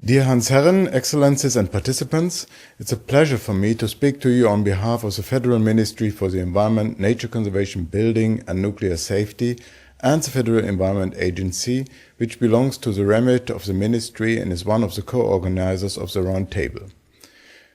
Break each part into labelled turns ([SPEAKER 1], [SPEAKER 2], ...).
[SPEAKER 1] Dear Hans Herren, Excellencies and participants, it's a pleasure for me to speak to you on behalf of the Federal Ministry for the Environment, Nature Conservation, Building and Nuclear Safety and the Federal Environment Agency, which belongs to the remit of the Ministry and is one of the co-organizers of the Roundtable.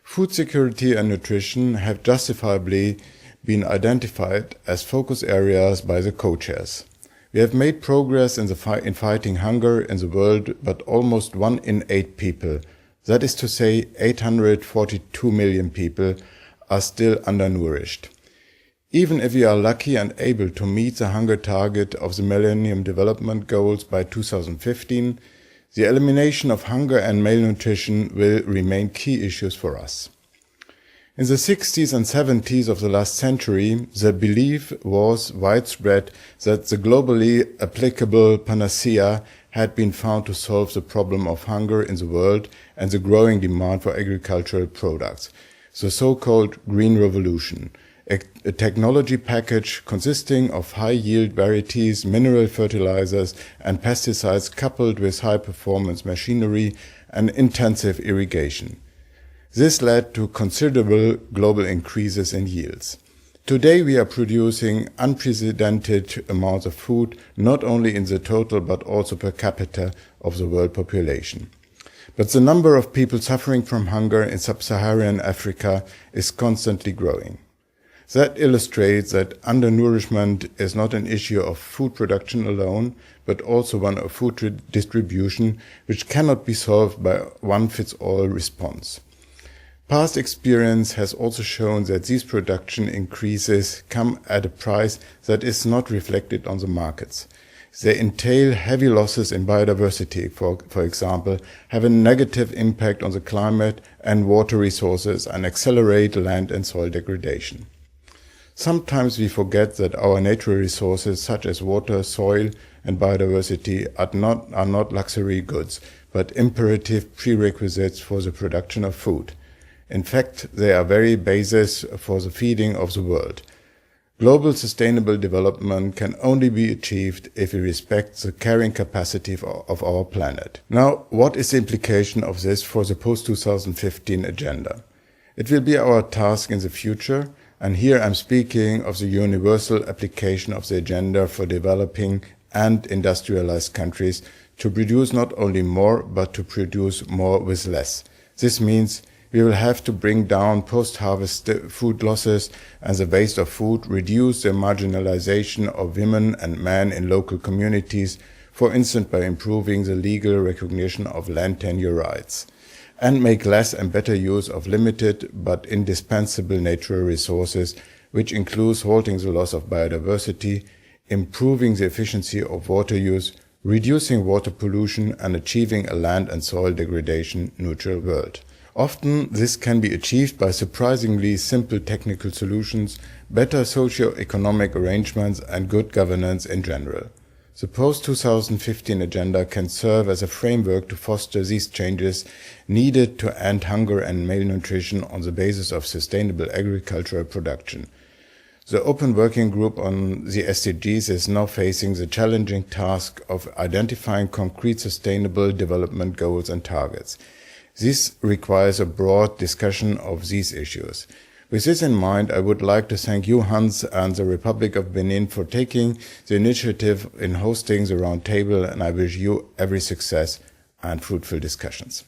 [SPEAKER 1] Food security and nutrition have justifiably been identified as focus areas by the co-chairs. We have made progress in fighting hunger in the world, but almost 1 in 8 people, that is to say 842 million people, are still undernourished. Even if we are lucky and able to meet the hunger target of the Millennium Development Goals by 2015, the elimination of hunger and malnutrition will remain key issues for us. In the 60s and 70s of the last century, the belief was widespread that the globally applicable panacea had been found to solve the problem of hunger in the world and the growing demand for agricultural products, the so-called Green Revolution, a technology package consisting of high-yield varieties, mineral fertilizers and pesticides coupled with high-performance machinery and intensive irrigation. This led to considerable global increases in yields. Today we are producing unprecedented amounts of food, not only in the total but also per capita of the world population. But the number of people suffering from hunger in sub-Saharan Africa is constantly growing. That illustrates that undernourishment is not an issue of food production alone, but also one of food distribution, which cannot be solved by one-fits-all response. Past experience has also shown that these production increases come at a price that is not reflected on the markets. They entail heavy losses in biodiversity, for example, have a negative impact on the climate and water resources and accelerate land and soil degradation. Sometimes we forget that our natural resources such as water, soil and biodiversity are not luxury goods, but imperative prerequisites for the production of food. In fact, they are very basis for the feeding of the world. Global sustainable development can only be achieved if we respect the carrying capacity of our planet. Now, what is the implication of this for the post-2015 agenda? It will be our task in the future, and here I'm speaking of the universal application of the agenda for developing and industrialized countries to produce not only more, but to produce more with less. This means we will have to bring down post-harvest food losses and the waste of food, reduce the marginalization of women and men in local communities, for instance by improving the legal recognition of land tenure rights, and make less and better use of limited but indispensable natural resources, which includes halting the loss of biodiversity, improving the efficiency of water use, reducing water pollution and achieving a land and soil degradation neutral world. Often this can be achieved by surprisingly simple technical solutions, better socio-economic arrangements and good governance in general. The post-2015 agenda can serve as a framework to foster these changes needed to end hunger and malnutrition on the basis of sustainable agricultural production. The Open Working Group on the SDGs is now facing the challenging task of identifying concrete sustainable development goals and targets. This requires a broad discussion of these issues. With this in mind, I would like to thank you, Hans, and the Republic of Benin for taking the initiative in hosting the Roundtable, and I wish you every success and fruitful discussions.